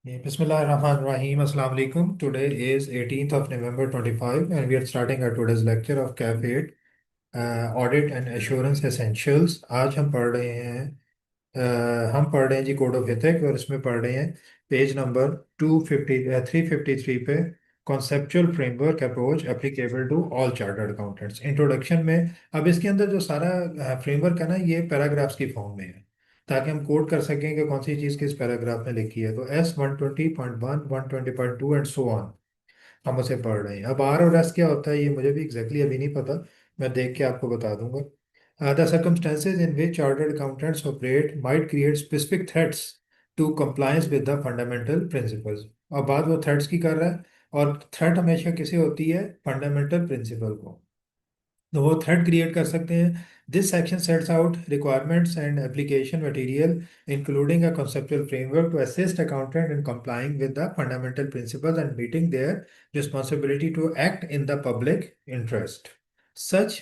Bismillahirrahmanirrahim. Assalamu alaikum. Today is 18th of November 25 and we are starting our today's lecture of CAF8 Audit and Assurance Essentials. आज हम पढ़ रहे हैं जी code of ethics और इसमें पढ़ रहे हैं पेज नंबर 353 पे conceptual framework approach applicable to all chartered accountants. Introduction में अब इसके अंदर जो सारा फ्रेमवर्क है ना, ये पैराग्राफ्स की फॉर्म में है ताकि हम कोड कर सकें कि कौन सी चीज़ किस पैराग्राफ में लिखी है। तो S 120.1 120.2 एंड सो ऑन हम उसे पढ़ रहे हैं। अब आर और एस क्या होता है ये मुझे भी एग्जैक्टली अभी नहीं पता, मैं देख के आपको बता दूंगा। The circumstances in which chartered accountants operate might create specific threats to compliance with the fundamental principles। और बात वो थ्रेट्स की कर रहा है और थ्रेट हमेशा किसे होती है? फंडामेंटल प्रिंसिपल को। तो वो थ्रेड क्रिएट कर सकते हैं। This section sets out requirements and application material including a conceptual framework to assist accountant in complying with the fundamental principles and meeting their responsibility to act in the public interest. Such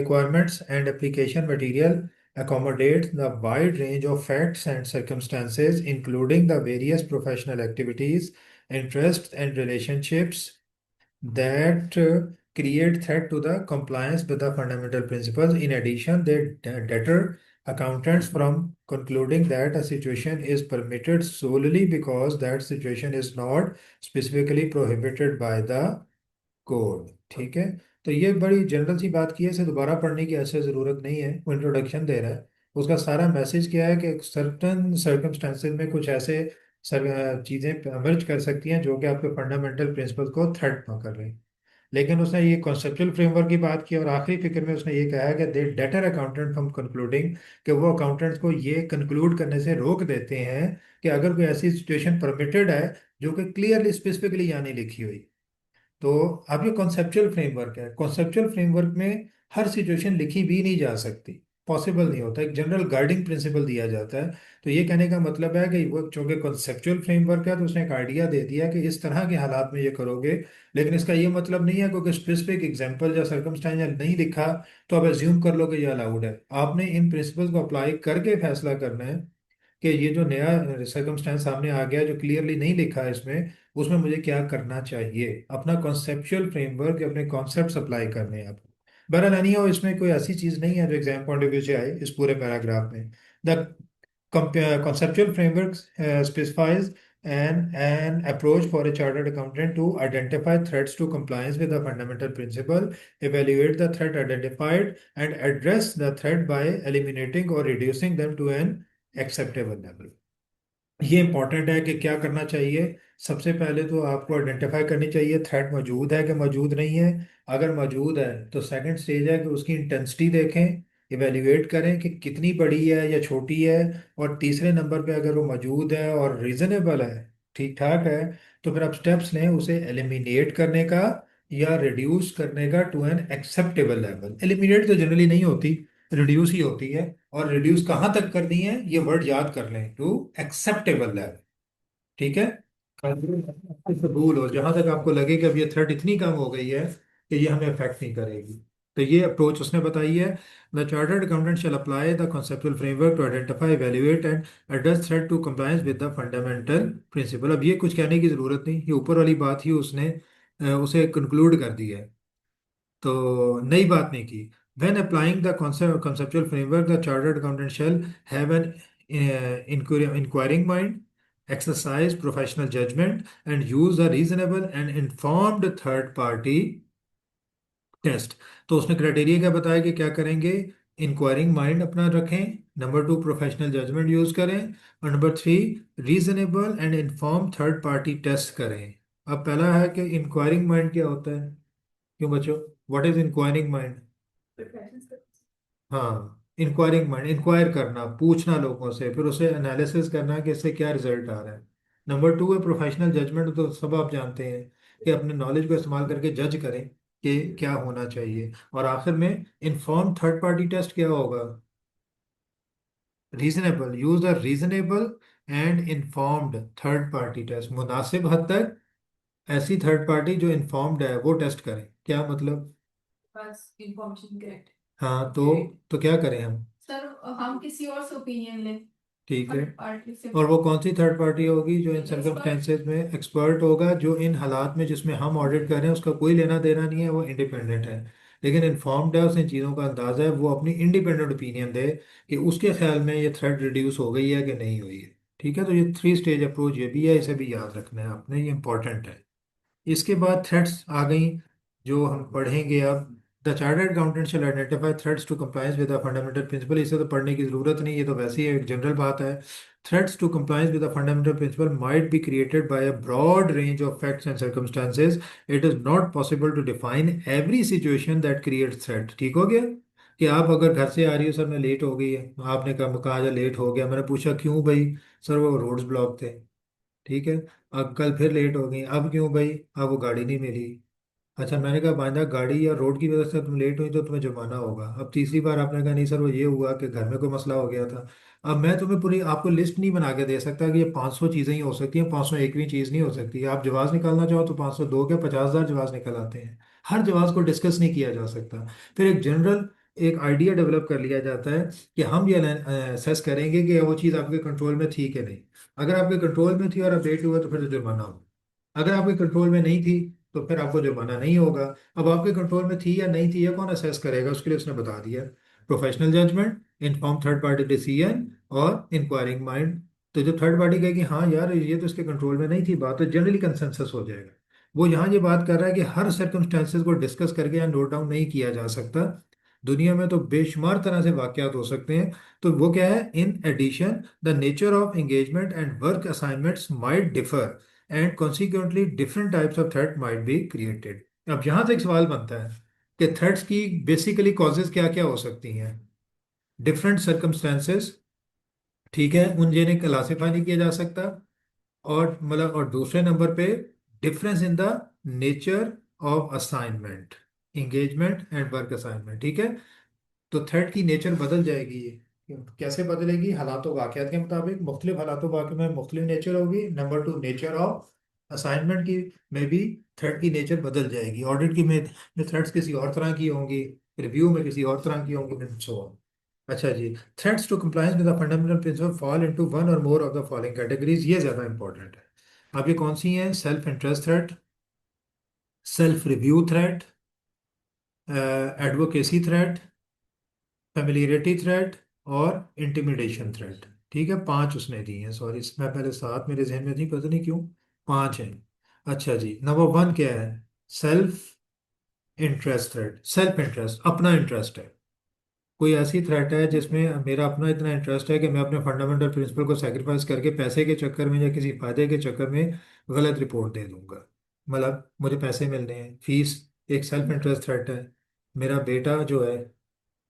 requirements and application material accommodate the wide range of facts and circumstances, including the various professional activities, interests, and relationships that create threat to the compliance with the fundamental principles. In addition, they deter accountants from concluding that a situation is permitted solely because that situation is not specifically prohibited by the code। ठीक है, तो ये बड़ी general सी बात की है, इसे दोबारा पढ़ने की ऐसे ज़रूरत नहीं है। वो इंट्रोडक्शन दे रहा है, उसका सारा मैसेज क्या है कि सर्टन सर्कमस्टेंसेज में कुछ ऐसे चीज़ें एमर्ज कर सकती हैं जो कि आपके फंडामेंटल प्रिंसिपल को थ्रेट ना कर रही। लेकिन उसने ये कॉन्सेप्चुअल फ्रेमवर्क की बात की और आखिरी फिक्र में उसने ये कहा है कि दे डेटर अकाउंटेंट फ्रॉम कंक्लूडिंग, कि वो अकाउंटेंट्स को ये कंक्लूड करने से रोक देते हैं कि अगर कोई ऐसी सिचुएशन परमिटेड है जो कि क्लियरली स्पेसिफिकली यहाँ नहीं लिखी हुई। तो अब ये कॉन्सेप्चुअल फ्रेमवर्क है। कॉन्सेप्चुअल फ्रेमवर्क में हर सिचुएशन लिखी भी नहीं जा सकती, पॉसिबल नहीं होता, एक जनरल गाइडिंग प्रिंसिपल दिया जाता है। तो ये कहने का मतलब है कि वो चूंकि कॉन्सेप्चुअल फ्रेमवर्क है तो उसने एक आइडिया दे दिया कि इस तरह के हालात में ये करोगे। लेकिन इसका ये मतलब नहीं है क्योंकि स्पेसिफिक एग्जांपल या सर्कमस्टांस नहीं लिखा तो आप एज्यूम कर लो कि ये अलाउड है। आपने इन प्रिंसिपल्स को अप्लाई करके फैसला करना है कि ये जो नया सर्कमस्टेंस सामने आ गया जो क्लियरली नहीं लिखा है इसमें, उसमें मुझे क्या करना चाहिए। अपना कॉन्सेप्चुअल फ्रेमवर्क, अपने कॉन्सेप्ट्स अप्लाई करने हैं आपको। बहरहाल नहीं हो, इसमें कोई ऐसी चीज़ नहीं है जो एग्जाम पॉइंट ऑफ व्यू से आए इस पूरे पैराग्राफ में। The conceptual framework specifies an approach for a chartered accountant to identify threats to compliance with the fundamental principle, evaluate the threat identified, and address the threat by eliminating or reducing them to an acceptable level। ये important है कि क्या करना चाहिए। सबसे पहले तो आपको आइडेंटिफाई करनी चाहिए थ्रेट मौजूद है कि मौजूद नहीं है। अगर मौजूद है तो सेकंड स्टेज है कि उसकी इंटेंसिटी देखें, इवेल्युएट करें कि कितनी बड़ी है या छोटी है। और तीसरे नंबर पे अगर वो मौजूद है और रीजनेबल है, ठीक ठाक है, तो फिर आप स्टेप्स लें उसे एलिमिनेट करने का या रिड्यूस करने का to an acceptable level. Eliminate तो जनरली नहीं होती, रिड्यूस ही होती है। और रिड्यूस कहाँ तक करनी है ये वर्ड याद कर लें, टू एक्सेप्टेबल लेवल। ठीक है, कबूल हो जहां तक आपको लगे कि अब ये थ्रेट इतनी कम हो गई है कि ये हमें अफेक्ट नहीं करेगी। तो ये अप्रोच उसने बताई है। The chartered accountant shall apply the conceptual framework to identify, evaluate and address threat to compliance with the fundamental principle. अब ये कुछ कहने की जरूरत नहीं, ये ऊपर वाली बात ही उसने उसे कंक्लूड कर दी है, तो नई बात नहीं की। When applying the conceptual framework, the chartered accountant shall have an inquiring mind, exercise professional judgment, and use a reasonable and informed third party test। तो उसने क्राइटेरिया क्या बताया कि क्या करेंगे? इंक्वायरिंग माइंड अपना रखें, number two professional judgement use करें, और number three reasonable and inform third party test करें। अब पहला है कि इंक्वायरिंग माइंड क्या होता है? क्यों बच्चों, व्हाट इज इंक्वायरिंग माइंड? हाँ, इंक्वायरिंग माइंड, इंक्वायर करना, पूछना लोगों से, फिर उसे एनालिसिस करना कि इससे क्या रिजल्ट आ रहा है। नंबर टू है प्रोफेशनल जजमेंट, तो सब आप जानते हैं कि अपने नॉलेज को इस्तेमाल करके जज करें कि क्या होना चाहिए। और आखिर में इन्फॉर्म थर्ड पार्टी टेस्ट क्या होगा? Reasonable, use the reasonable and informed third party test. मुनासिब हद तक ऐसी थर्ड पार्टी जो इन्फॉर्म्ड है वो टेस्ट करें। क्या मतलब? बस इंफॉर्मेशन करेक्ट। हाँ, तो क्या करें हम? सर हम किसी और से ओपिनियन लें। ठीक है। और वो कौन सी थर्ड पार्टी होगी जो इन सर्कमस्टेंसेज में एक्सपर्ट होगा, जो इन हालात में जिसमें हम ऑडिट कर रहे हैं उसका कोई लेना देना नहीं है, वो इंडिपेंडेंट है लेकिन इन्फॉर्म्ड है, उसे इन चीज़ों का अंदाजा है, वो अपनी इंडिपेंडेंट ओपिनियन दे कि उसके ख्याल में ये थ्रेट रिड्यूस हो गई है कि नहीं हुई है। ठीक है, तो ये थ्री स्टेज अप्रोच ये भी है, इसे भी याद रखना है आपने, ये इंपॉर्टेंट है। इसके बाद थ्रेट्स आ गई जो हम पढ़ेंगे अब। The chartered accountant shall identify threats to compliance with the fundamental principle. इसे तो पढ़ने की जरूरत नहीं, ये तो वैसे ही एक जनरल बात है। Threats to compliance with the fundamental principle might be created by a broad range of facts and circumstances. It is not possible to define every situation that creates threat. ठीक हो गया? कि आप अगर घर से आ रही हो, सर मैं लेट हो गई है, आपने कहा जा लेट हो गया, मैंने पूछा क्यों भाई? सर वो रोड्स ब्लॉक थे। ठीक है। अब कल फिर लेट हो गई, अब क्यों भाई? अब वो गाड़ी नहीं मिली। अच्छा, मैंने कहा बांधा गाड़ी या रोड की वजह से तुम लेट हुई तो तुम्हें जुर्माना होगा। अब तीसरी बार आपने कहा नहीं सर वो ये हुआ कि घर में कोई मसला हो गया था। अब मैं तुम्हें पूरी आपको लिस्ट नहीं बना के दे सकता कि ये 500 चीज़ें ही हो सकती हैं, 501वीं चीज़ नहीं हो सकती। आप जवाब निकालना चाहो तो 502 के 50,000 जवाब निकल आते हैं। हर जवाब को डिस्कस नहीं किया जा सकता। फिर एक जनरल एक आइडिया डेवलप कर लिया जाता है कि हम ये असेस करेंगे कि वो चीज़ आपके कंट्रोल में थी कि नहीं। अगर आपके कंट्रोल में थी और आप लेट हुए तो फिर जुर्माना होगा। अगर आपके कंट्रोल में नहीं थी तो फिर आपको जुर्माना नहीं होगा। अब आपके कंट्रोल में थी या नहीं थी, ये कौन असेस करेगा? उसके लिए उसने बता दिया, professional judgement, inform third party decision और इंक्वायरिंग माइंड। तो जब थर्ड पार्टी कहेगी हाँ यार ये तो इसके कंट्रोल में नहीं थी बात, तो जनरली कंसेंसस हो जाएगा। वो यहाँ ये बात कर रहा है कि हर सर्कमस्टेंसेस को डिस्कस करके या नोट डाउन नहीं किया जा सकता। दुनिया में तो बेशुमार तरह से वाकयात हो सकते हैं। तो वो क्या है, in addition the nature of engagement and work assignments might differ and consequently different types of threat might be created. अब यहाँ से एक सवाल बनता है कि थ्रेट्स की बेसिकली कॉजेज क्या क्या हो सकती हैं? Different circumstances. ठीक है, उन जिन्हें क्लासीफाई नहीं किया जा सकता। और मतलब और दूसरे नंबर पे difference in the nature of assignment, engagement and work assignment. ठीक है। तो थ्रेट की नेचर बदल जाएगी। ये कैसे बदलेगी? हालातों वाकयात के मुताबिक मुख्तलिफ हालातों वाक़ में मुख्तलिफ नेचर होगी। Number two, nature of assignment की में भी थ्रेट की नेचर बदल जाएगी। ऑडिट की में थ्रेट्स किसी और तरह की होंगी, रिव्यू में किसी और तरह की होंगी एंड सो ऑन। अच्छा जी, threats to compliance with the fundamental principle fall into one or more of the following categories. ये ज़्यादा इंपॉर्टेंट है। अब ये कौन सी हैं? Self interest threat, self review threat, advocacy threat, familiarity threat और इंटिमिडेशन थ्रेट। ठीक है, पांच उसने दी हैं। सॉरी, मैं पहले सात मेरे जहन में थी, पता नहीं क्यों पांच हैं। अच्छा जी, नंबर वन क्या है? Self interest threat. Self interest, अपना इंटरेस्ट है। कोई ऐसी थ्रेट है जिसमें मेरा अपना इतना इंटरेस्ट है कि मैं अपने फंडामेंटल प्रिंसिपल को सेक्रीफाइस करके पैसे के चक्कर में या किसी फायदे के चक्कर में गलत रिपोर्ट दे दूंगा। मतलब मुझे पैसे मिलने हैं, फीस। एक सेल्फ इंटरेस्ट थ्रेट है। मेरा बेटा जो है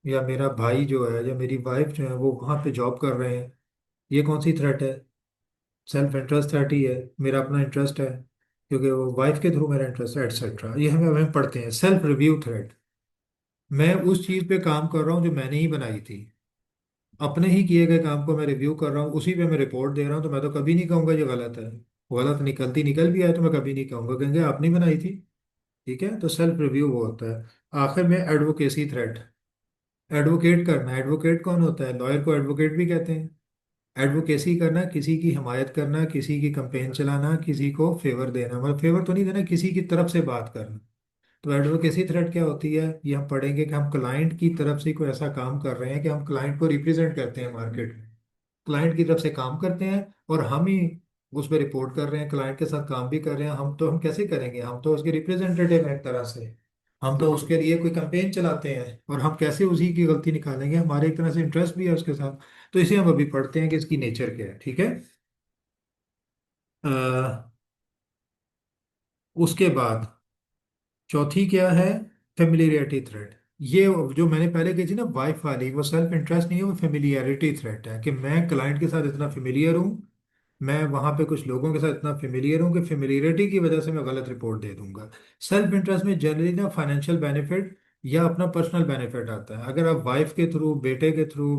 या मेरा भाई जो है या मेरी वाइफ जो है वो वहाँ पे जॉब कर रहे हैं। ये कौन सी थ्रेट है? सेल्फ इंटरेस्ट थ्रेट ही है। मेरा अपना इंटरेस्ट है क्योंकि वो वाइफ के थ्रू मेरा इंटरेस्ट है, एटसेट्रा। ये हमें पढ़ते हैं। सेल्फ रिव्यू थ्रेट, मैं उस चीज़ पे काम कर रहा हूँ जो मैंने ही बनाई थी, अपने ही किए गए काम को मैं रिव्यू कर रहा हूँ, उसी पे मैं रिपोर्ट दे रहा हूँ, तो मैं तो कभी नहीं कहूँगा ये गलत है। गलत निकलती निकल भी आए तो मैं कभी नहीं कहूँगा, कहेंगे आपने बनाई थी। ठीक है, तो सेल्फ रिव्यू वो होता है। आखिर में एडवोकेसी थ्रेट, एडवोकेट करना। एडवोकेट कौन होता है? लॉयर को एडवोकेट भी कहते हैं। एडवोकेसी करना, किसी की हिमायत करना, किसी की कंपेन चलाना, किसी को फेवर देना, मतलब फेवर तो नहीं देना, किसी की तरफ से बात करना। तो एडवोकेसी थ्रेट क्या होती है? ये हम पढ़ेंगे कि हम क्लाइंट की तरफ से कोई ऐसा काम कर रहे हैं कि हम क्लाइंट को रिप्रेजेंट करते हैं मार्केट में, क्लाइंट की तरफ से काम करते हैं और हम ही उस पर रिपोर्ट कर रहे हैं, क्लाइंट के साथ काम भी कर रहे हैं। हम तो हम कैसे करेंगे? हम तो उसके रिप्रेजेंटेटिव हैं एक तरह से। हम तो उसके लिए कोई कैंपेन चलाते हैं और हम कैसे उसी की गलती निकालेंगे? हमारे एक तरह से इंटरेस्ट भी है उसके साथ। तो इसे हम अभी पढ़ते हैं कि इसकी नेचर क्या है। ठीक है। अ, उसके बाद चौथी क्या है? Familiarity threat. ये जो मैंने पहले कही थी ना वाइफ वाली, वो सेल्फ इंटरेस्ट नहीं है, वो फेमिलियरिटी थ्रेट है कि मैं क्लाइंट के साथ इतना फेमिलियर हूँ, मैं वहां पे कुछ लोगों के साथ इतना फेमिलियर हूँ कि फेमिलियरिटी की वजह से मैं गलत रिपोर्ट दे दूंगा। सेल्फ इंटरेस्ट में जनरली ना फाइनेंशियल बेनिफिट या अपना पर्सनल बेनिफिट आता है। अगर आप वाइफ के थ्रू, बेटे के थ्रू,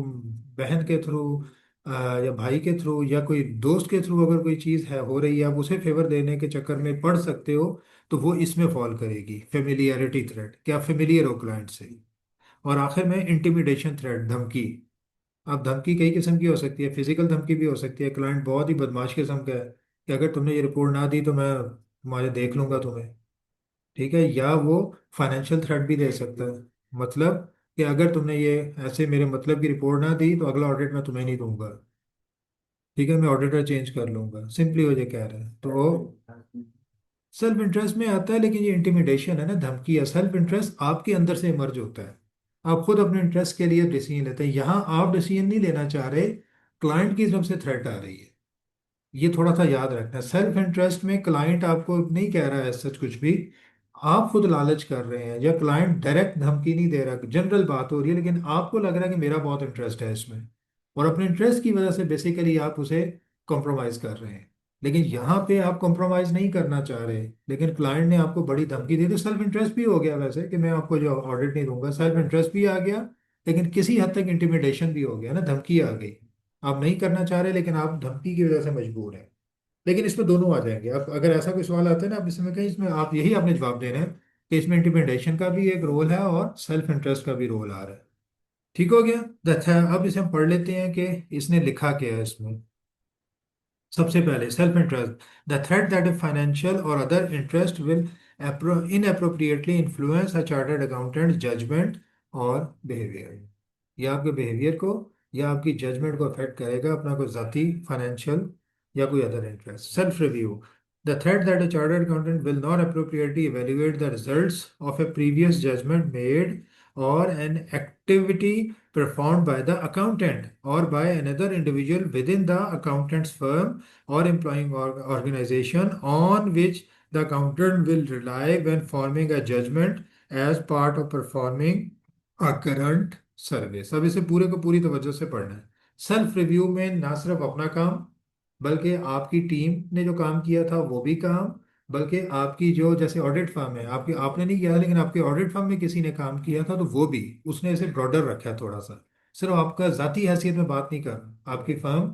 बहन के थ्रू, या भाई के थ्रू या कोई दोस्त के थ्रू अगर कोई चीज़ है हो रही है, आप उसे फेवर देने के चक्कर में पढ़ सकते हो, तो वो इसमें फॉल करेगी, फेमिलियरिटी थ्रेट, कि आप फेमिलियर हो क्लाइंट से। और आखिर में इंटिमिडेशन थ्रेट, धमकी। अब धमकी कई किस्म की हो सकती है, फिजिकल धमकी भी हो सकती है, क्लाइंट बहुत ही बदमाश किस्म का है कि अगर तुमने ये रिपोर्ट ना दी तो मैं तुम्हारे देख लूंगा तुम्हें। ठीक है, या वो फाइनेंशियल थ्रेट भी दे सकता है, मतलब कि अगर तुमने ये ऐसे मेरे मतलब की रिपोर्ट ना दी तो अगला ऑडिट मैं तुम्हें नहीं दूंगा। ठीक है, मैं ऑडिटर चेंज कर लूंगा, सिंपली वो ये कह रहे हैं। तो वो सेल्फ इंटरेस्ट में आता है, लेकिन ये इंटिमिडेशन है ना, धमकी है। सेल्फ इंटरेस्ट आपके अंदर से इमर्ज होता है, आप खुद अपने इंटरेस्ट के लिए डिसीजन लेते हैं। यहाँ आप डिसीजन नहीं लेना चाह रहे, क्लाइंट की तरफ से थ्रेट आ रही है। ये थोड़ा सा याद रखना है, सेल्फ इंटरेस्ट में क्लाइंट आपको नहीं कह रहा है सच कुछ भी, आप खुद लालच कर रहे हैं, या क्लाइंट डायरेक्ट धमकी नहीं दे रहा, जनरल बात हो रही है, लेकिन आपको लग रहा है कि मेरा बहुत इंटरेस्ट है इसमें, और अपने इंटरेस्ट की वजह से बेसिकली आप उसे कॉम्प्रोमाइज कर रहे हैं। लेकिन यहाँ पे आप कॉम्प्रोमाइज नहीं करना चाह रहे, लेकिन क्लाइंट ने आपको बड़ी धमकी दी, तो सेल्फ इंटरेस्ट भी हो गया वैसे कि मैं आपको जो ऑडिट नहीं दूंगा, सेल्फ इंटरेस्ट भी आ गया, लेकिन किसी हद तक इंटिमिडेशन भी हो गया ना, धमकी आ गई। आप नहीं करना चाह रहे, लेकिन आप धमकी की वजह से मजबूर हैं। लेकिन इसमें दोनों आ जाएंगे। अब अगर ऐसा कोई सवाल आता है ना, आप इसमें कहीं, इसमें आप यही आपने जवाब देना है कि इसमें इंटिमिडेशन का भी एक रोल है और सेल्फ इंटरेस्ट का भी रोल आ रहा है। ठीक हो गया। अच्छा, अब इसे हम पढ़ लेते हैं कि इसने लिखा क्या है इसमें। सबसे पहले self interest, the threat that a financial or other interest will inappropriately influence a chartered accountant judgment और behavior। या आपके बिहेवियर को या आपकी जजमेंट को अफेक्ट करेगा, अपना कोई जाती फाइनेंशियल या कोई other interest. Self review, the threat that a chartered accountant will not appropriately evaluate the results of a previous judgment made or an activity performed by the accountant or by another individual within the accountant's firm or employing organization on which the accountant will rely when forming a judgment as part of performing current service. अब इसे पूरे को पूरी तवज्जो से पढ़ना है। Self review में ना सिर्फ अपना काम, बल्कि आपकी टीम ने जो काम किया था वो भी काम, बल्कि आपकी जो जैसे ऑडिट फर्म है आपकी, आपने नहीं किया लेकिन आपके ऑडिट फर्म में किसी ने काम किया था तो वो भी, उसने इसे ब्रॉडर रखा है थोड़ा सा। सिर्फ आपका जाती हैसियत में बात नहीं कर रहा, आपकी फर्म,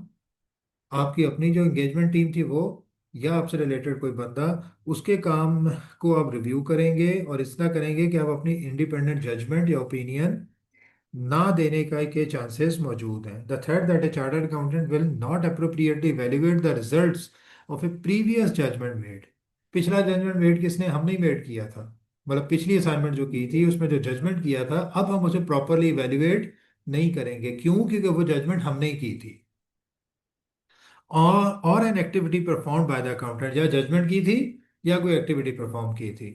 आपकी अपनी जो एंगेजमेंट टीम थी वो, या आपसे रिलेटेड कोई बंदा, उसके काम को आप रिव्यू करेंगे और इस तरह करेंगे कि आप अपनी इंडिपेंडेंट जजमेंट या ओपिनियन ना देने का के चांसेस मौजूद हैं। The third that a chartered accountant will not appropriately evaluate the results of a previous judgement made. पिछला जजमेंट मेड किसने, हमने ही मेड किया था, मतलब पिछली असाइनमेंट जो की थी उसमें जो जजमेंट किया था, अब हम उसे प्रॉपरली वैल्यूएट नहीं करेंगे। क्यों? क्योंकि वो जजमेंट हमने ही की थी। और an activity perform by the accountant, या जजमेंट की थी या कोई एक्टिविटी परफॉर्म की थी,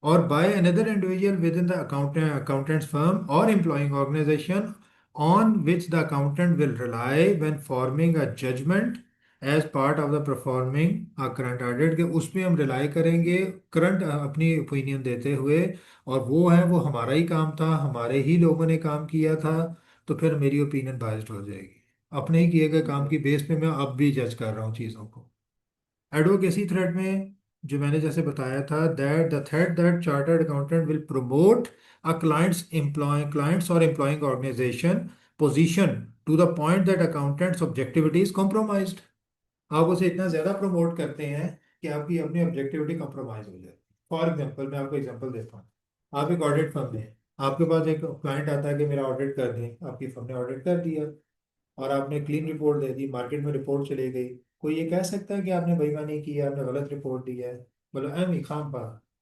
or by another individual within the accountant's firm or employing organization on which the accountant will rely when forming a judgment as part of the performing a current audit, के उसमें हम rely करेंगे current अपनी opinion देते हुए, और वो है वो हमारा ही काम था, हमारे ही लोगों ने काम किया था, तो फिर मेरी ओपिनियन बाइस्ड हो जाएगी। अपने ही किए गए काम की बेस पे मैं अब भी जज कर रहा हूँ चीज़ों को। एडवोकेसी थ्रेड में जो मैंने जैसे बताया था, that the threat that chartered accountant will promote a client's or employing organisation position to the point that accountant's objectivity is compromised. आप उसे इतना ज्यादा प्रमोट करते हैं कि आपकी अपनी ऑब्जेक्टिविटी कॉम्प्रोमाइज हो जाए। फॉर एग्जाम्पल, मैं आपको एग्जाम्पल देता हूँ। आप एक ऑडिट फर्म में, आपके पास एक क्लाइंट आता है कि मेरा ऑडिट कर दें, आपकी फर्म ने ऑडिट कर दिया और आपने क्लीन रिपोर्ट दे दी, मार्केट में रिपोर्ट चली गई। कोई ये कह सकता है कि आपने बेईमानी की है, आपने गलत रिपोर्ट दी है? बोलो एम ही खाम पा,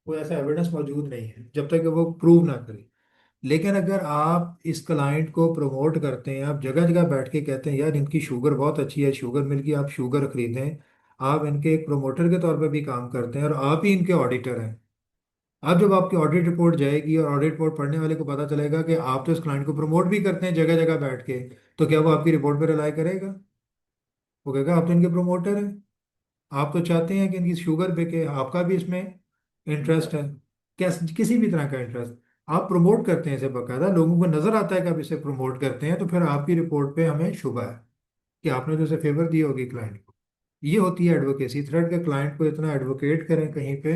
कोई ऐसा एविडेंस मौजूद नहीं है जब तक कि वो प्रूव ना करे। लेकिन अगर आप इस क्लाइंट को प्रमोट करते हैं, आप जगह जगह बैठ के कहते हैं यार इनकी शुगर बहुत अच्छी है, शुगर मिल की आप शुगर खरीदें, आप इनके एक प्रमोटर के तौर पर भी काम करते हैं और आप ही इनके ऑडिटर हैं। अब जब आपकी ऑडिट रिपोर्ट जाएगी और ऑडिट रिपोर्ट पढ़ने वाले को पता चलेगा कि आप तो इस क्लाइंट को प्रमोट भी करते हैं जगह जगह बैठ के, तो क्या वो आपकी रिपोर्ट पर रिलाई करेगा? वो कहेगा आप तो इनके प्रमोटर हैं, आप तो चाहते हैं कि इनकी शुगर बिके, आपका भी इसमें इंटरेस्ट है, किसी भी तरह का इंटरेस्ट। आप प्रमोट करते हैं इसे, बकायदा लोगों को नजर आता है कि आप इसे प्रमोट करते हैं, तो फिर आपकी रिपोर्ट पे हमें शुबह है कि आपने तो इसे फेवर दी होगी क्लाइंट को। ये होती है एडवोकेसी थ्रेड के, क्लाइंट को इतना एडवोकेट करें कहीं पे,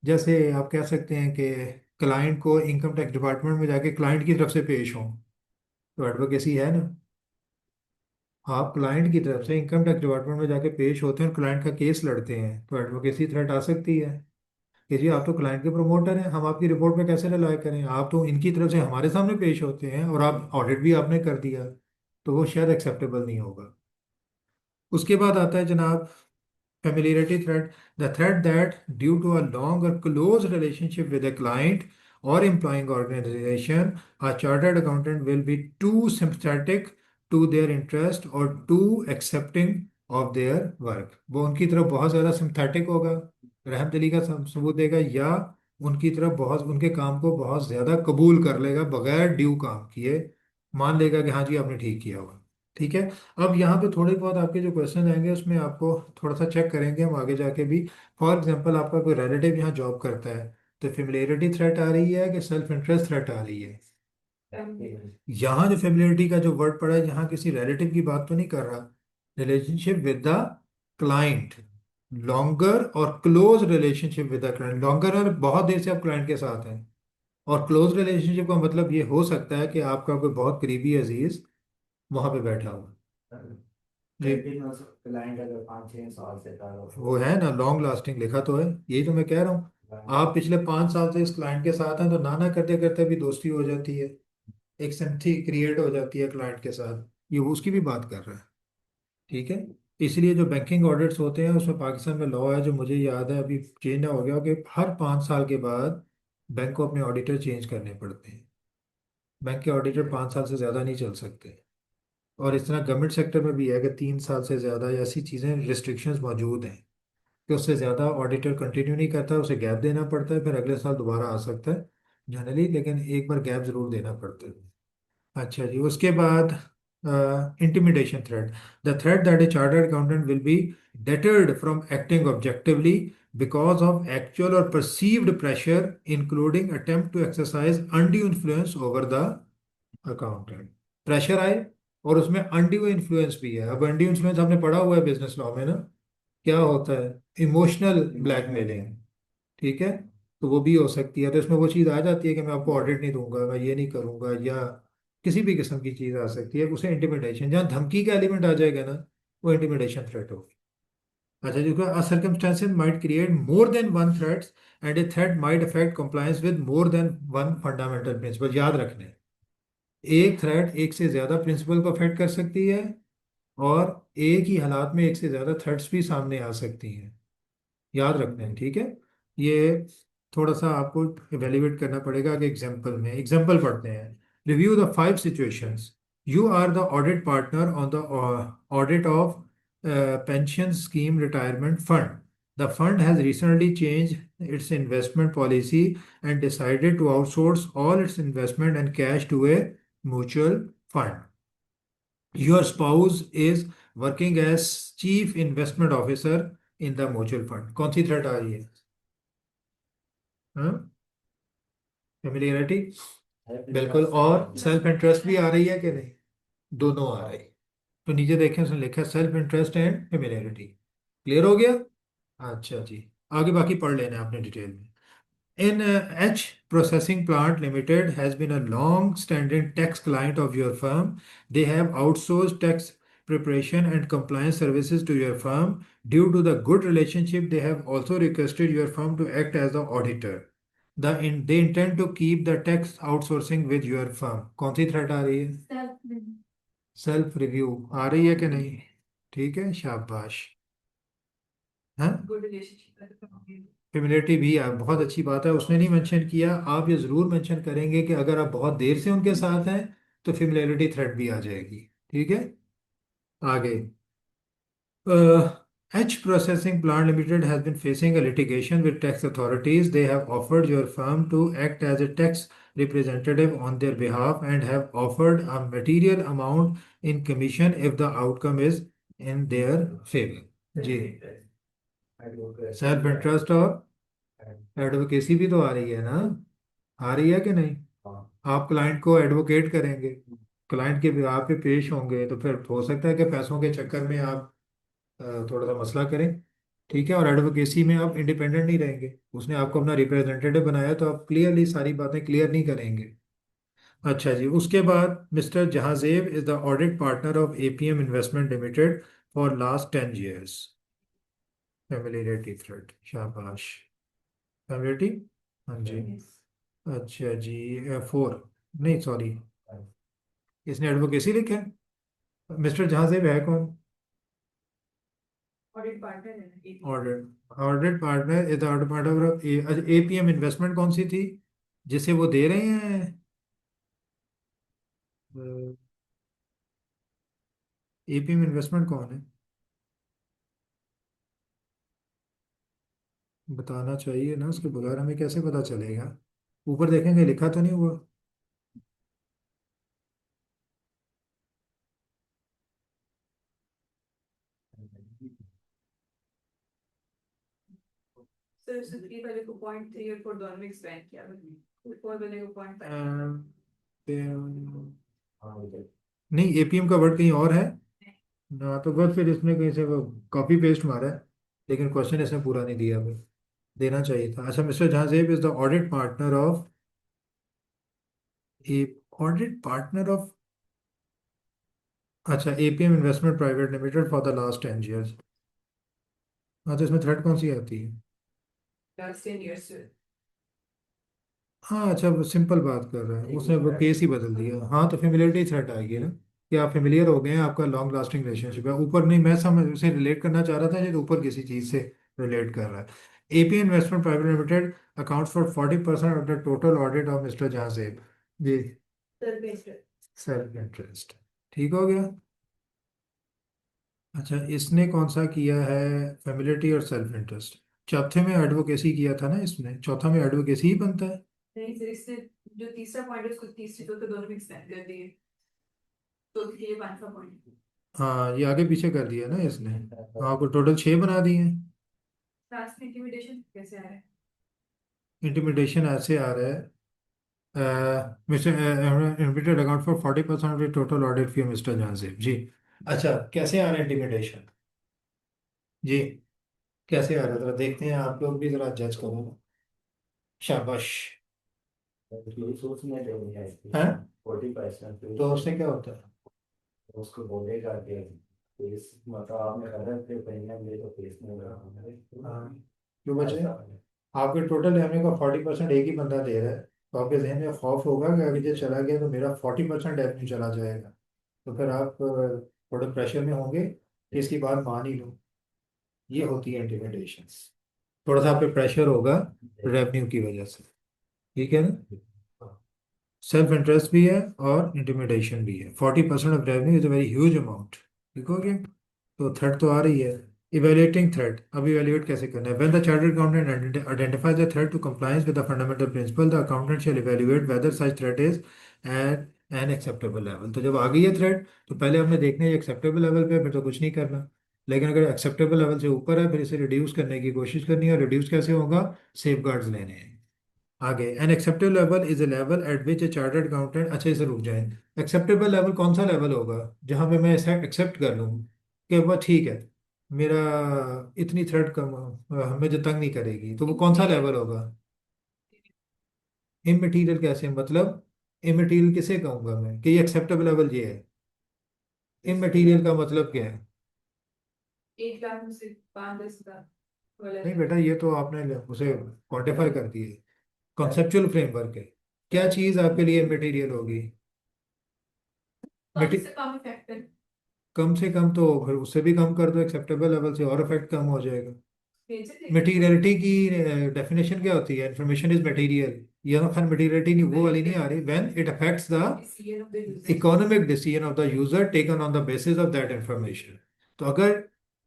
जैसे आप कह सकते हैं कि क्लाइंट को इनकम टैक्स डिपार्टमेंट में जाके क्लाइंट की तरफ से पेश हों, तो एडवोकेसी है ना। आप क्लाइंट की तरफ से इनकम टैक्स डिपार्टमेंट में जाके पेश होते हैं और क्लाइंट का केस लड़ते हैं, तो एडवोकेसी थ्रेट आ सकती है कि जी आप तो क्लाइंट के प्रमोटर हैं, हम आपकी रिपोर्ट पे कैसे रिलाई करें, आप तो इनकी तरफ से हमारे सामने पेश होते हैं और आप ऑडिट भी आपने कर दिया। तो वो शायद एक्सेप्टेबल नहीं होगा। उसके बाद आता है जनाब familiarity threat, the threat that due to a long or close relationship with a client or employing organization, a chartered accountant will be too sympathetic to their interest or too accepting of their work। वो उनकी तरफ बहुत ज़्यादा sympathetic होगा, रहमदिली का सबूत देगा, या उनकी तरफ बहुत, उनके काम को बहुत ज़्यादा कबूल कर लेगा बगैर ड्यू काम किए, मान लेगा कि हाँ जी आपने ठीक किया होगा। ठीक है। अब यहाँ पे थोड़े बहुत आपके जो क्वेश्चन आएंगे उसमें आपको थोड़ा सा चेक करेंगे हम आगे जाके भी। फॉर एग्जांपल आपका कोई रिलेटिव यहाँ जॉब करता है, तो फेमिलियरिटी थ्रेट आ रही है कि सेल्फ इंटरेस्ट थ्रेट आ रही है? यहाँ जो फेमिलियरिटी का जो वर्ड पड़ा है, यहाँ किसी रिलेटिव की बात तो नहीं कर रहा। Relationship with the client, longer or close relationship with the client, longer और बहुत देर से आप क्लाइंट के साथ हैं, और क्लोज रिलेशनशिप का मतलब ये हो सकता है कि आपका कोई बहुत करीबी अजीज वहां पे बैठा हुआ जी। क्लाइंट अगर 5-6 साल से था वो है ना, लॉन्ग लास्टिंग लिखा तो है, यही तो मैं कह रहा हूँ। आप पिछले 5 साल से इस क्लाइंट के साथ हैं, तो नाना करते करते भी दोस्ती हो जाती है, एक सिंपथी क्रिएट हो जाती है क्लाइंट के साथ, ये वो उसकी भी बात कर रहा है। ठीक है। इसलिए जो बैंकिंग ऑडिट्स होते हैं उसमें पाकिस्तान में लॉ है, जो मुझे याद है अभी चेंज ना हो गया, कि हर 5 साल के बाद बैंक को अपने ऑडिटर चेंज करने पड़ते हैं। बैंक के ऑडिटर 5 साल से ज़्यादा नहीं चल सकते। और इस तरह गवर्नमेंट सेक्टर में भी है कि 3 साल से ज़्यादा ऐसी चीज़ें रिस्ट्रिक्शंस मौजूद हैं कि उससे ज़्यादा ऑडिटर कंटिन्यू नहीं करता, उसे गैप देना पड़ता है, फिर अगले साल दोबारा आ सकता है जनरली, लेकिन एक बार गैप ज़रूर देना पड़ता है। अच्छा जी, उसके बाद intimidation threat, the threat that a chartered accountant will be deterred from acting objectively because of actual or perceived pressure including attempt to exercise undue influence over the accountant. Pressure आए और उसमें अनड्यू इन्फ्लुएंस भी है। अब undue influence हमने पढ़ा हुआ है बिजनेस लॉ में ना, क्या होता है? Emotional blackmailing. ठीक है। तो वो भी हो सकती है, तो इसमें वो चीज़ आ जाती है कि मैं आपको ऑडिट नहीं दूंगा, मैं ये नहीं करूंगा, या किसी भी किस्म की चीज़ आ सकती है, उसे इंटिमिडेशन, जहाँ धमकी का एलिमेंट आ जाएगा ना, वो इंटिमिडेशन थ्रेट होगी। अच्छा जी, a circumstances might create more than one threats and a threat might affect compliance with more than one fundamental principle। याद रखने, एक थ्रेट एक से ज्यादा प्रिंसिपल को अफेक्ट कर सकती है, और एक ही हालात में एक से ज्यादा थ्रेट्स भी सामने आ सकती हैं। याद रखना है, ठीक है। ये थोड़ा सा आपको एवेल्युएट करना पड़ेगा कि एग्जांपल में, एग्जांपल पढ़ते हैं। Review the 5 situations. You are the audit partner on the audit of pension scheme retirement fund. The fund has recently change its investment policy and decided to outsource all its investment and cash to a mutual fund. Your spouse is working as chief investment officer in the mutual fund। कौन सी threat आ रही है? हाँ, familiarity बिल्कुल, और self interest भी आ रही है कि नहीं? दोनों आ रही। तो नीचे देखें, उसने लिखा है self interest and familiarity. Clear हो गया? अच्छा जी, आगे बाकी पढ़ लेना है आपने डिटेल में। In H Processing Plant Limited has been a long-standing tax client of your firm. They have outsourced tax preparation and compliance services to your firm. Due to the good relationship, they have also requested your firm to act as the auditor. They intend to keep the tax outsourcing with your firm। कौन सी threat आ रही है? Self review आ रही है कि नहीं? ठीक है, शाबाश। हाँ, फेमिलियरिटी भी है, बहुत अच्छी बात है, उसने नहीं मेंशन किया, आप ये ज़रूर मेंशन करेंगे कि अगर आप बहुत देर से उनके साथ हैं तो फेमिलियरिटी थ्रेट भी आ जाएगी। ठीक है। आगे, H Processing Plant Limited has been facing a litigation with tax authorities. They have offered your firm to act as a tax representative on their behalf and have offered a material amount in commission if the outcome is in their favor। जी, self interest और advocacy भी तो आ रही है ना, आ रही है कि नहीं? आप क्लाइंट को एडवोकेट करेंगे, क्लाइंट के बिहाफ पे पेश होंगे, तो फिर हो सकता है कि पैसों के चक्कर में आप थोड़ा सा मसला करें। ठीक है। और एडवोकेसी में आप इंडिपेंडेंट नहीं रहेंगे, उसने आपको अपना रिप्रेजेंटेटिव बनाया, तो आप क्लियरली सारी बातें क्लियर नहीं करेंगे। अच्छा जी, उसके बाद mister Jahanzeb is the audit partner of APM investment limited for last 10 years। Familiarity thread, शाबाश। फैमिलियरिटी, हाँ जी। अच्छा जी, 4, नहीं सॉरी, इसने एडवोकेसी लिखा है। मिस्टर जहांजेब है कौन? ऑडिट पार्टनर है ना APM। Audit audit partner is the audit partner of APM investment कौन सी थी जिसे वो दे रहे हैं? एपीएम इन्वेस्टमेंट कौन है? बताना चाहिए ना, उसके बगैर हमें कैसे पता चलेगा? ऊपर देखेंगे, लिखा तो नहीं हुआ। सर उसने वाले को 0.3 और 4 दोनों में एक्सपेंड किया है। 4 वाले को 0.5। नहीं, एपीएम का वर्ड कहीं और है ना, तो बस फिर इसने कहीं से वो कॉपी पेस्ट मारा है, लेकिन क्वेश्चन इसने पूरा नहीं दिया हमें। देना चाहिए था। अच्छा, mister Jahanzeb is the audit partner of a audit partner of, अच्छा, APM investment private limited for the last 10 years। हाँ, तो इसमें थ्रेड कौन सी आती है? लास्ट 10 इयर्स से। हाँ, अच्छा, वो सिंपल बात कर रहा है, उसने वो केस ही बदल दिया। हाँ, तो फेमिलियरिटी थ्रेट आएगी ना, कि आप फेमिलियर हो गए हैं, आपका लॉन्ग लास्टिंग रिलेशनशिप है। ऊपर नहीं, मैं समझ उसे रिलेट करना चाह रहा था जो ऊपर किसी चीज़ से रिलेट कर रहा है। AP investment private limited accounts for 40% of the total audit of mister Jahanzeb. जी। Sir best. Self interest. ठीक हो गया। अच्छा, इसने कौन सा किया है? फेमिलिटी और सेल्फ इंटरेस्ट। चौथे में एडवोकेसी किया था ना इसने, चौथा में एडवोकेसी ही बनता है। नहीं सर, इसने जो तीसरा पॉइंट है उसको तीसरी तो दोनों में एक्सपेंड कर दिए। तो के लिए 5 का पॉइंट। हाँ, ये आगे पीछे कर दिया ना इसने। हाँ, को टोटल 6 बना दिए हैं। लास्ट में इंटिमिडेशन कैसे आ रहा है? इंटीमिडेशन ऐसे आ रहा है, mister invited account for 40% of the total audit fee mister Jahanzeb ji. अच्छा, कैसे आ रहा है इंटीमिडेशन? जी, कैसे आ रहा है, जरा देखते हैं, आप लोग भी जरा जज करो ना। शाबाश। सोचने देंगे हैं? 40%। तो उससे क्या होता है? उसको बोलेगा कि केस मतलब आपने गलत थे ओपिनियन दे तो केस नहीं लगा। हाँ, क्यों बचे? आपके टोटल रेवेन्यू का 40% एक ही बंदा दे रहा है, तो आपके जहन में खौफ होगा कि अगर ये चला गया तो मेरा 40% रेवेन्यू चला जाएगा। तो फिर आप थोड़े प्रेशर में होंगे कि इसकी बात मान ही लो। ये होती है इंटिमिडेशन। थोड़ा सा आप पे प्रेशर होगा रेवेन्यू की वजह से। ठीक है ना? सेल्फ इंटरेस्ट भी है और इंटिमिडेशन भी है। 40% of revenue is a very huge amount. ठीक हो गया। तो थ्रेट तो आ रही है। इवेल्युएटिंग थ्रेट, अब इवेल्युएट कैसे करना है? When the chartered accountant identifies the threat to compliance with the fundamental principle, the accountant shall evaluate whether such threat is at an acceptable level. तो जब आ गई है थ्रेट, तो पहले हमने देखना है एक्सेप्टेबल लेवल पे है, फिर तो कुछ नहीं करना। लेकिन अगर एक्सेप्टेबल लेवल से ऊपर है, फिर इसे रिड्यूस करने की कोशिश करनी है। रिड्यूस कैसे होगा? सेफ लेने हैं। आगे, N acceptable level is a level at which A chartered accountant, अच्छे से रुक जाए। एक्सेप्टेबल लेवल कौन सा लेवल होगा जहां पे मैं ऐसा एक्सेप्ट कर लूँ कि वह ठीक है, मेरा इतनी थ्रेड कम हमें जो तंग नहीं करेगी, तो वो कौन सा लेवल होगा? इमटेरियल कैसे मतलब? इमटेरियल किसे कहूंगा मैं कि ये एक्सेप्टेबल लेवल ये है? इमटेरियल का मतलब क्या है? 1 लाख में से 5-10 लाख वाला नहीं लेवल। बेटा, ये तो आपने उसे क्वांटिफाई कर दिए। कॉन्सेप्चुअल फ्रेमवर्क है। क्या चीज़ आपके लिए इमटेरियल होगी? कम से कम इफेक्टिव। कम से कम तो फिर उससे भी कम कर दो, एक्सेप्टेबल लेवल से और इफेक्ट कम हो जाएगा। भेजे थे। मटेरियलिटी की डेफिनेशन क्या होती है? Information is material. यहाँ खान मटेरियलिटी नहीं, वो वाली नहीं आ रही। When it affects the decision of the user। Economic decision of the user taken on the basis of that information. तो अगर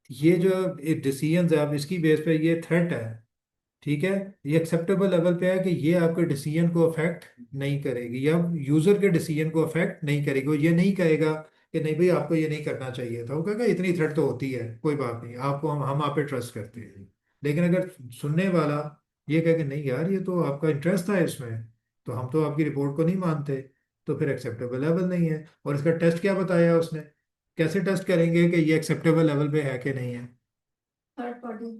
ये जो डिसीजन है, अब इसकी बेस पे ये थ्रेट है, ठीक है, ये एक्सेप्टेबल लेवल पे है कि ये आपके डिसीजन को अफेक्ट नहीं करेगी, या यूजर के डिसीजन को अफेक्ट नहीं करेगी। वो ये नहीं कहेगा कि नहीं भाई आपको ये नहीं करना चाहिए था, वो कहेगा इतनी थ्रेट तो होती है, कोई बात नहीं, आपको हम आप पे ट्रस्ट करते हैं। लेकिन अगर सुनने वाला ये कहे कि नहीं यार, ये तो आपका इंटरेस्ट था इसमें, तो हम तो आपकी रिपोर्ट को नहीं मानते, तो फिर एक्सेप्टेबल लेवल नहीं है। और इसका टेस्ट क्या बताया उसने? कैसे टेस्ट करेंगे कि ये एक्सेप्टेबल लेवल पे है कि नहीं है? Third party.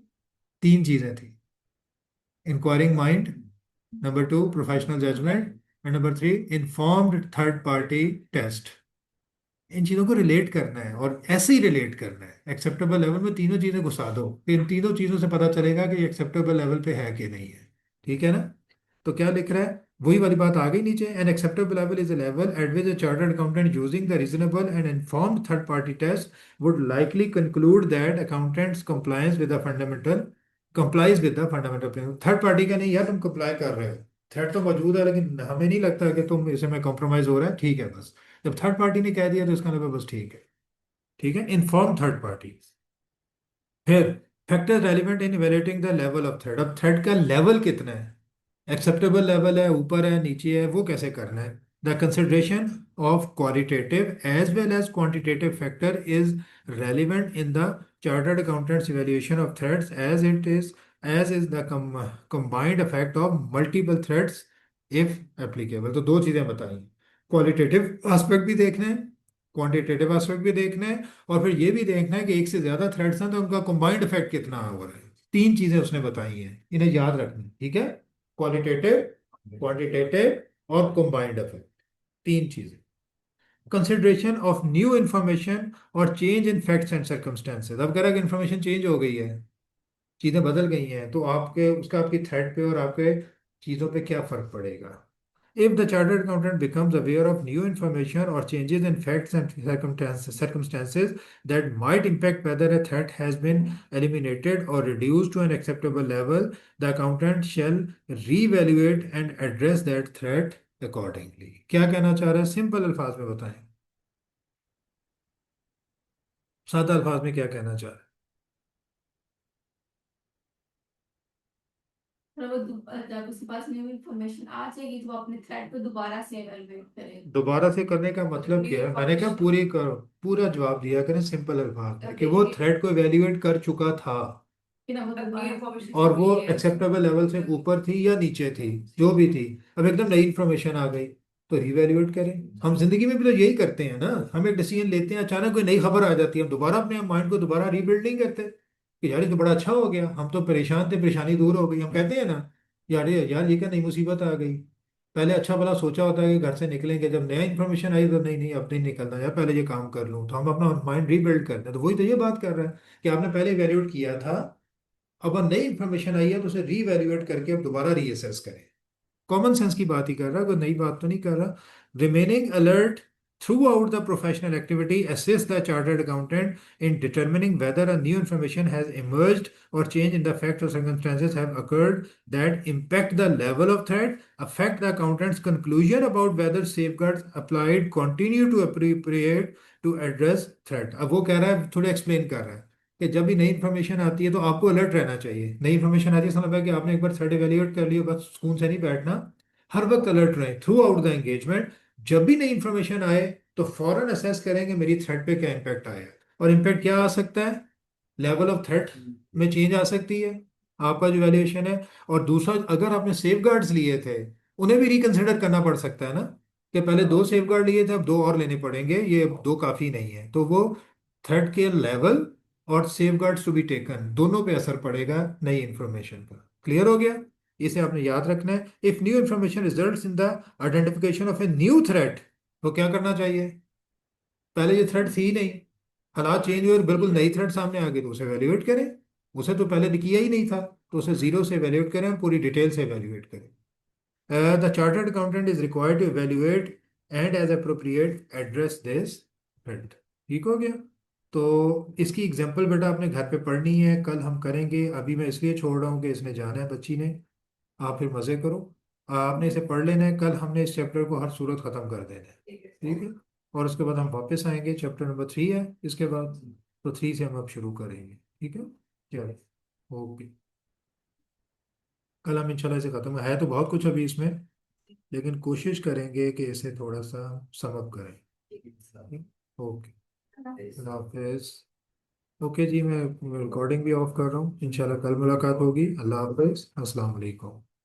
तीन चीजें थी: inquiring mind, number two professional judgment, and number three informed third party test. इन चीज़ों को रिलेट करना है और ऐसे ही रिलेट करना है। एक्सेप्टेबल लेवल में तीनों चीज़ें घुसा दो, इन तीनों चीज़ों से पता चलेगा कि ये एक्सेप्टेबल लेवल पे है कि नहीं है। ठीक है ना? तो क्या लिख रहा है? वही वाली बात आ गई नीचे, an acceptable level is a level at which a chartered accountant using the reasonable and informed third party test would likely conclude that accountants complies with the fundamental. Third party का नहीं यार, तुम कंप्लाई कर रहे हो, threat तो मौजूद है लेकिन हमें नहीं लगता कि तुम इसमें कॉम्प्रोमाइज हो रहा है, ठीक है बस। जब थर्ड पार्टी ने कह दिया तो इसका मतलब बस ठीक है। ठीक है, इन्फॉर्म थर्ड पार्टी। फिर factor relevant in evaluating the level of threat, अब थ्रेट का लेवल कितना है, एक्सेप्टेबल लेवल है, ऊपर है, नीचे है, वो कैसे करना है। The consideration of qualitative as well as quantitative factor is relevant in the chartered accountants evaluation of threats as is the combined effect of multiple threats if applicable. तो दो चीजें बताई, क्वालिटेटिव एस्पेक्ट भी देखना है, क्वांटिटेटिव एस्पेक्ट भी देखना है, और फिर ये भी देखना है कि एक से ज्यादा थ्रेड्स हैं तो उनका कंबाइंड इफेक्ट कितना हो रहा है। तीन चीजें उसने बताई हैं, इन्हें याद रखना है, ठीक है। क्वालिटेटिव, क्वांटिटेटिव और कंबाइंड इफेक्ट, तीन चीजें। कंसिडरेशन ऑफ न्यू इंफॉर्मेशन और change in facts and circumstances, अब कह इन्फॉर्मेशन चेंज हो गई है, चीजें बदल गई हैं, तो आपके उसका आपकी थ्रेड पे और आपके चीजों पे क्या फर्क पड़ेगा। If the chartered accountant becomes aware of new information or changes in facts and circumstances that might impact whether a threat has been eliminated or reduced to an acceptable level, the accountant shall reevaluate and address that threat accordingly। क्या कहना चाह रहा है, simple अल्फाज में बताएं, सादा अल्फाज में क्या कहना चाह रहा है। और वो जब उसके पास न्यू इन्फॉर्मेशन आ जाएगी तो वो अपने थ्रेड को दोबारा से एवेलुएट करेगा। दोबारा से करने का मतलब मतलब न्यू क्या है, मैंने कहा इन्फॉर्मेशन पूरी करो, पूरा जवाब दिया करें सिंपल अल्फाज में कि वो देखेंगे थ्रेड को इवेल्युएट कर चुका था कि ना वो न्यू इन्फॉर्मेशन और जो वो भी है एक्सेप्टेबल लेवल से ऊपर थी या नीचे थी, जो भी थी, अब एकदम नई इन्फॉर्मेशन आ गई तो रिवैल्यूएट करें। हम जिंदगी में भी तो यही करते हैं ना, हम एक डिसीजन लेते हैं, अचानक कोई नई खबर आ जाती है, हम दोबारा अपने माइंड को दोबारा रीबिल्ड नहीं करते कि यार ये तो बड़ा अच्छा हो गया, हम तो परेशान थे, परेशानी दूर हो गई, हम कहते हैं ना यार ये क्या नई मुसीबत आ गई। पहले अच्छा भला सोचा होता है कि घर से निकलेंगे, जब नया इन्फॉर्मेशन आई तो नहीं नहीं अब नहीं निकलना यार, पहले ये काम कर लूँ, तो हम अपना माइंड रीबिल्ड करते हैं। तो वही तो ये बात कर रहा है कि आपने पहले इवेल्यूएट किया था, अब नई इंफॉर्मेशन आई है तो उसे रीवैल्यूएट करके अब दोबारा रीअसेस करें। कॉमन सेंस की बात ही कर रहा है, कोई नई बात तो नहीं कर रहा। Remaining alert throughout the professional activity assist the chartered accountant in determining whether a new information has emerged or change in the fact or circumstances have occurred that impact the level of threat affect the accountants conclusion about whether safeguards applied continue to appropriate to address threat. अब वो कह रहा है, थोड़ा explain कर रहा है कि जब भी नई इन्फॉर्मेशन आती है तो आपको अलर्ट रहना चाहिए। नई इन्फॉर्मेशन आती है, समझ है कि आपने एक बार थ्रेड इवेल्युएट कर लिया, बस सुकून से नहीं बैठना, हर वक्त अलर्ट रहें थ्रू आउट द एंगेजमेंट। जब भी नई इंफॉर्मेशन आए तो फौरन असेस करें कि मेरी थ्रेड पे क्या इम्पैक्ट आया है, और इम्पैक्ट क्या आ सकता है, लेवल ऑफ थ्रेट में चेंज आ सकती है, आपका जो वैल्यूएशन है। और दूसरा, अगर आपने सेफ गार्ड्स लिए थे उन्हें भी रिकंसिडर करना पड़ सकता है ना, कि पहले दो सेफ गार्ड लिए थे अब दो और लेने पड़ेंगे, ये दो काफी नहीं है, तो वो थ्रेट के लेवल और safeguards to be taken दोनों पे असर पड़ेगा नई इंफॉर्मेशन का। क्लियर हो गया, इसे आपने याद रखना है। If new information results in the identification of a new threat, तो क्या करना चाहिए, पहले ये थ्रेट थी नहीं, हालात चेंज हुए और बिल्कुल नई थ्रेट सामने आ गई तो उसे वैल्यूएट करें, उसे तो पहले किया ही नहीं था, तो उसे जीरो से वैल्यूएट करें, पूरी डिटेल से वैल्यूएट करें। The chartered accountant is required to evaluate and as appropriate address this threat. ठीक हो गया, तो इसकी एग्जांपल बेटा आपने घर पे पढ़नी है, कल हम करेंगे, अभी मैं इसलिए छोड़ रहा हूँ कि इसने जाना है बच्ची ने, आप फिर मज़े करो। आपने इसे पढ़ लेना है, कल हमने इस चैप्टर को हर सूरत ख़त्म कर देना है, ठीक है। ठीक है। और उसके बाद हम वापस आएंगे, चैप्टर नंबर 3 है इसके बाद, तो 3 से हम अब शुरू करेंगे, ठीक है। चलो, ओके, कल हम इंशाल्लाह इसे ख़त्म, है तो बहुत कुछ अभी इसमें, लेकिन कोशिश करेंगे कि इसे थोड़ा सा समअप करें, ठीक? ओके, अल्लाह हाफिज़। ओके जी, मैं रिकॉर्डिंग भी ऑफ कर रहा हूँ, इंशाल्लाह कल मुलाकात होगी। अल्लाह हाफिज़, अस्सलाम वालेकुम।